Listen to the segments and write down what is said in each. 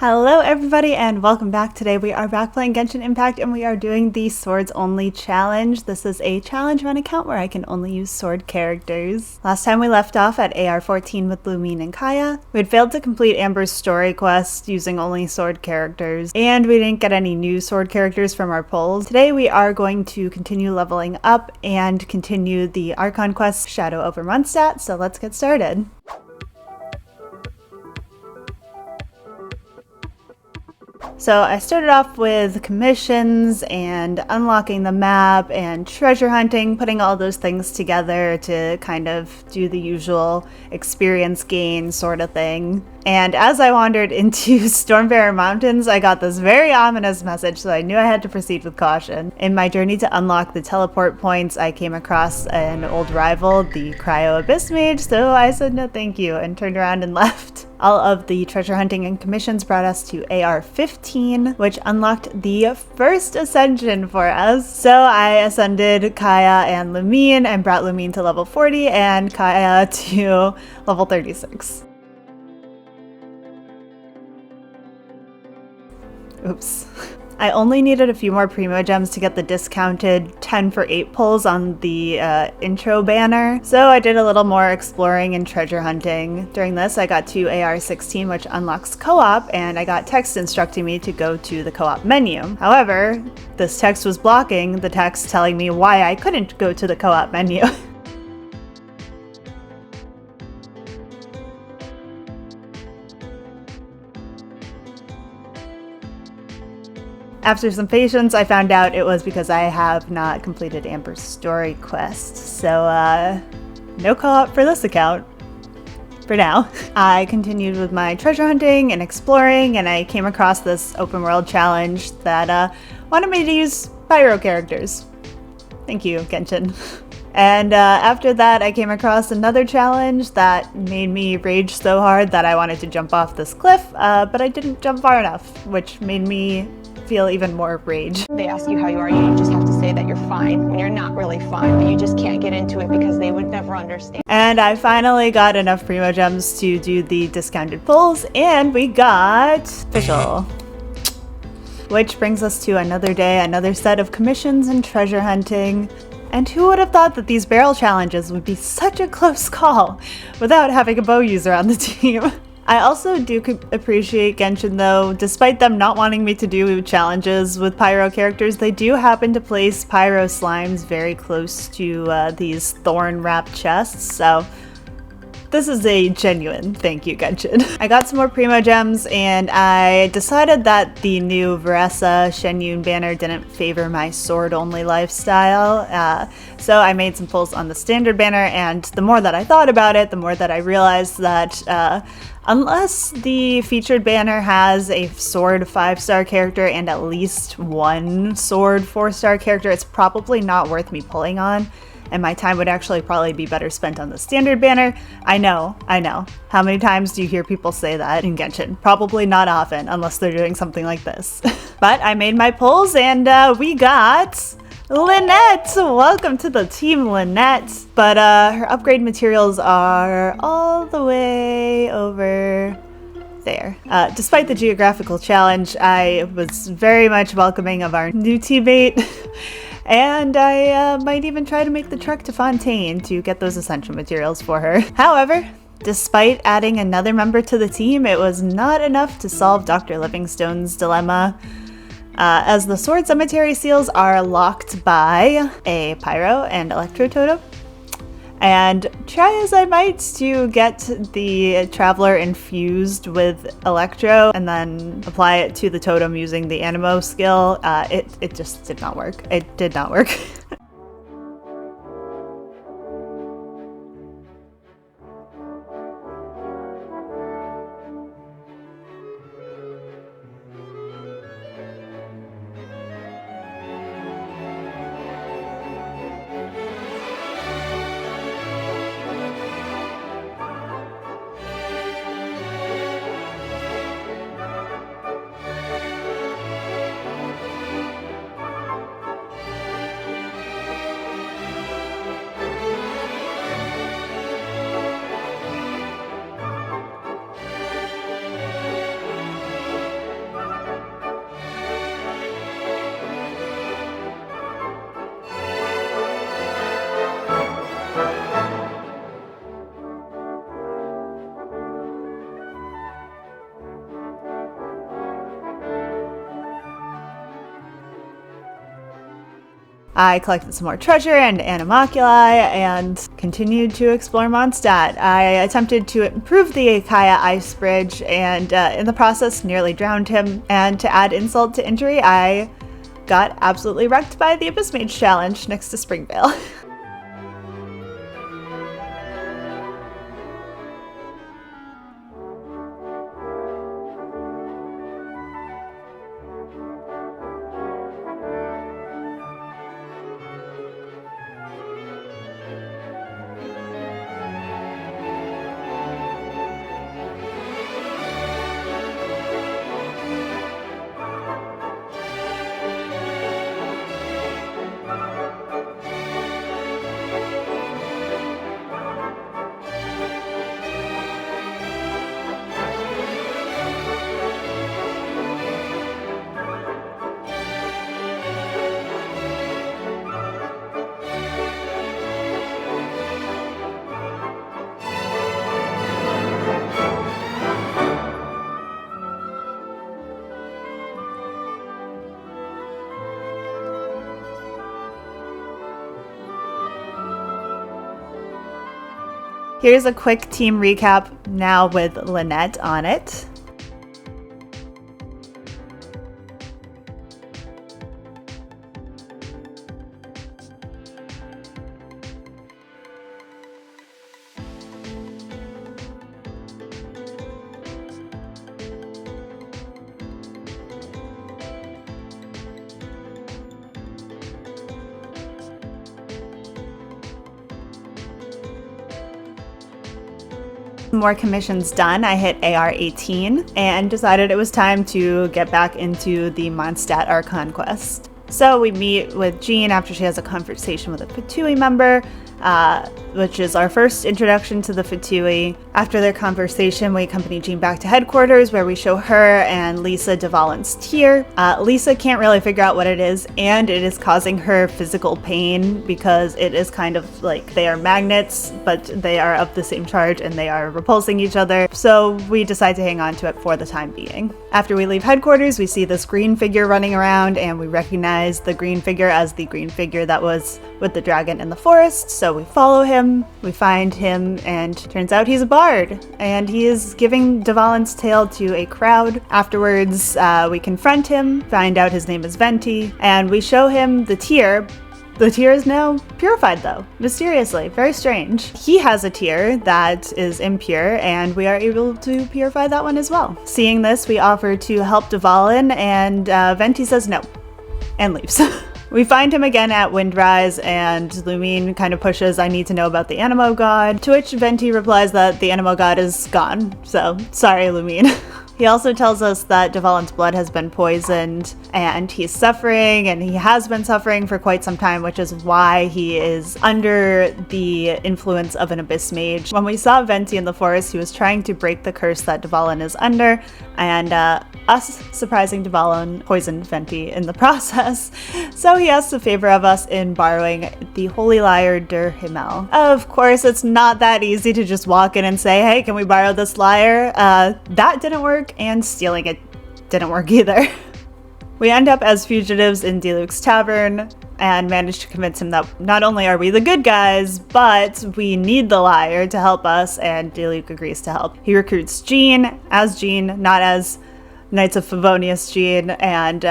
Hello everybody and welcome back. Today we are back playing Genshin Impact and we are doing the Swords Only challenge. This is a challenge run account where I can only use sword characters. Last time we left off at AR 14 with Lumine and Kaya. We had failed to complete Amber's story quest using only sword characters, and we didn't get any new sword characters from our polls. Today we are going to continue leveling up and continue the Archon quest Shadow over Mondstadt, so let's get started. So I started off with commissions and unlocking the map and treasure hunting, putting all those things together to kind of do the usual experience gain sort of thing. And as I wandered into Stormbearer Mountains, I got this very ominous message, so I knew I had to proceed with caution. In my journey to unlock the teleport points, I came across an old rival, the Cryo Abyss Mage, so I said no thank you and turned around and left. All of the treasure hunting and commissions brought us to AR 15, which unlocked the first ascension for us. So I ascended Kaya and Lumine and brought Lumine to level 40 and Kaya to level 36. Oops. I only needed a few more Primo Gems to get the discounted 10 for 8 pulls on the intro banner, so I did a little more exploring and treasure hunting. During this, I got to AR 16, which unlocks co-op, and I got text instructing me to go to the co-op menu. However, this text was blocking the text telling me why I couldn't go to the co-op menu. After some patience, I found out it was because I have not completed Amber's story quest, so no co-op for this account. For now. I continued with my treasure hunting and exploring, and I came across this open world challenge that wanted me to use pyro characters. Thank you, Genshin. And after that, I came across another challenge that made me rage so hard that I wanted to jump off this cliff, but I didn't jump far enough, which made me feel even more rage. They ask you how you are, you just have to say that you're fine when you're not really fine, but you just can't get into it because they would never understand. And I finally got enough Primo Gems to do the discounted pulls, and we got official. Which brings us to another day, another set of commissions and treasure hunting. And who would have thought that these barrel challenges would be such a close call without having a bow user on the team? I also do appreciate Genshin though. Despite them not wanting me to do challenges with pyro characters, they do happen to place pyro slimes very close to these thorn-wrapped chests, so this is a genuine thank you, Genshin. I got some more Primo Gems, and I decided that the new Veressa Shenyun banner didn't favor my sword-only lifestyle, so I made some pulls on the standard banner, and the more that I thought about it, the more that I realized that unless the featured banner has a sword 5-star character and at least one sword 4-star character, it's probably not worth me pulling on, and my time would actually probably be better spent on the standard banner. I know. How many times do you hear people say that in Genshin? Probably not often, unless they're doing something like this. But I made my pulls, and we got Lynette! Welcome to the team, Lynette! But her upgrade materials are all the way over there. Despite the geographical challenge, I was very much welcoming of our new teammate, and I might even try to make the trek to Fontaine to get those ascension materials for her. However, despite adding another member to the team, it was not enough to solve Dr. Livingstone's dilemma, as the sword cemetery seals are locked by a pyro and electro totem. And try as I might to get the traveler infused with electro and then apply it to the totem using the animo skill, it just did not work. It did not work. I collected some more treasure and animalculi and continued to explore Mondstadt. I attempted to improve the Kaya ice bridge and in the process nearly drowned him. And to add insult to injury, I got absolutely wrecked by the Abyss Mage challenge next to Springvale. Here's a quick team recap now with Lynette on it. More commissions done, I hit AR 18 and decided it was time to get back into the Mondstadt Archon quest. So we meet with Jean after she has a conversation with a Fatui member, which is our first introduction to the Fatui. After their conversation, we accompany Jean back to headquarters where we show her and Lisa Dvalin's tear. Lisa can't really figure out what it is, and it is causing her physical pain because it is kind of like they are magnets, but they are of the same charge and they are repulsing each other. So we decide to hang on to it for the time being. After we leave headquarters, we see this green figure running around and we recognize the green figure as the green figure that was with the dragon in the forest. So we follow him, we find him, and turns out he's a bard, and he is giving Dvalin's tale to a crowd. Afterwards, we confront him, find out his name is Venti, and we show him the tear. The tear is now purified though, mysteriously, very strange. He has a tear that is impure, and we are able to purify that one as well. Seeing this, we offer to help Dvalin, and Venti says no, and leaves. We find him again at Windrise, and Lumine kind of pushes, I need to know about the Animo God, to which Venti replies that the Animo God is gone, so sorry Lumine. He also tells us that Dvalin's blood has been poisoned and he's suffering, and he has been suffering for quite some time, which is why he is under the influence of an Abyss Mage. When we saw Venti in the forest, he was trying to break the curse that Dvalin is under, and us surprising Dvalin poisoned Venti in the process. So he asks a favor of us in borrowing the Holy Lyre Der Himmel. Of course, it's not that easy to just walk in and say, hey, can we borrow this lyre? That didn't work, and stealing it didn't work either. We end up as fugitives in Diluc's tavern and manage to convince him that not only are we the good guys, but we need the lyre to help us, and Diluc agrees to help. He recruits Jean as Jean, not as Knights of Favonius Jean, and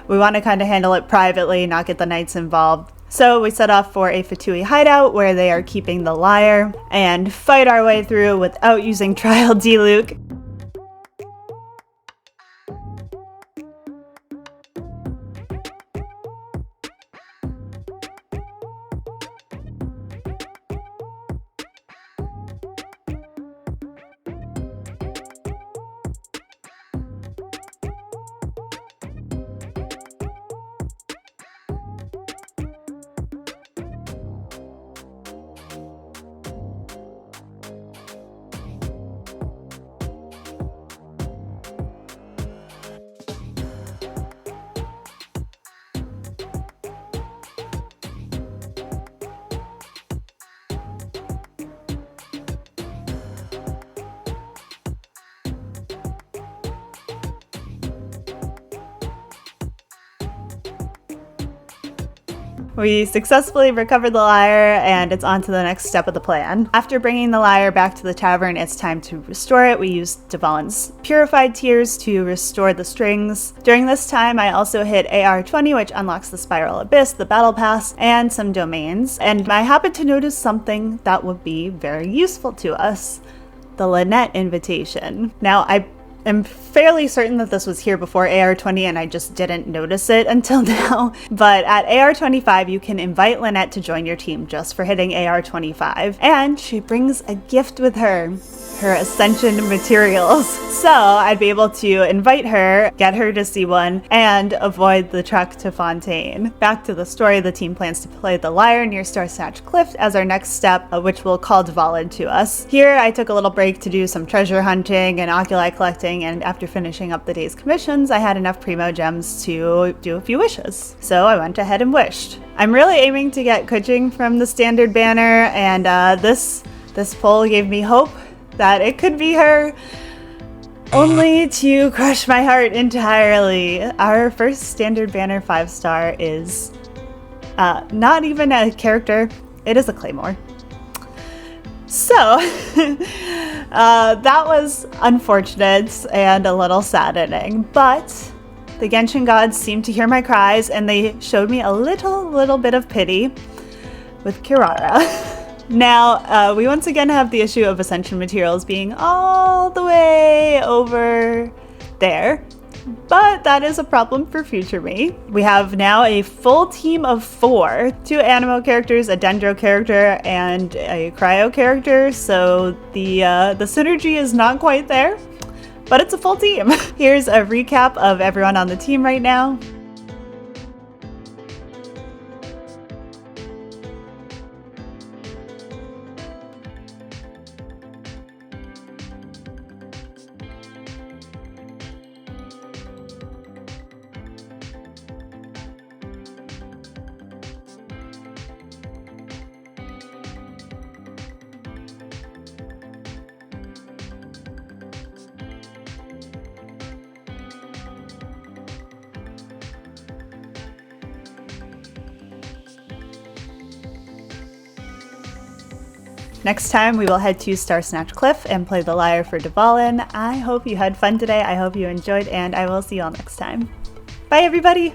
we want to kind of handle it privately, not get the knights involved. So we set off for a Fatui hideout where they are keeping the lyre and fight our way through without using Trial Diluc. We successfully recovered the lyre, and it's on to the next step of the plan. After bringing the lyre back to the tavern, it's time to restore it. We used Dvalin's purified tears to restore the strings. During this time, I also hit AR 20, which unlocks the Spiral Abyss, the Battle Pass, and some domains. And I happened to notice something that would be very useful to us: the Lynette invitation. Now, I'm fairly certain that this was here before AR 20 and I just didn't notice it until now. But at AR 25, you can invite Lynette to join your team just for hitting AR 25. And she brings a gift with her ascension materials. So I'd be able to invite her, get her to C1, and avoid the trek to Fontaine. Back to the story, the team plans to play the lyre near Star Snatch Cliff as our next step, which will call Dvalin to us. Here I took a little break to do some treasure hunting and oculi collecting, and after finishing up the day's commissions, I had enough primo gems to do a few wishes. So I went ahead and wished. I'm really aiming to get Kuching from the standard banner, and this poll gave me hope that it could be her, only to crush my heart entirely. Our first standard banner 5-star is not even a character, it is a claymore. So that was unfortunate and a little saddening, but the Genshin gods seemed to hear my cries and they showed me a little bit of pity with Kirara. Now, we once again have the issue of ascension materials being all the way over there, but that is a problem for future me. We have now a full team of 4, 2 Animo characters, a Dendro character, and a Cryo character, so the synergy is not quite there, but it's a full team. Here's a recap of everyone on the team right now. Next time we will head to Star Snatch Cliff and play the lyre for Dvalin. I hope you had fun today, I hope you enjoyed, and I will see you all next time. Bye everybody!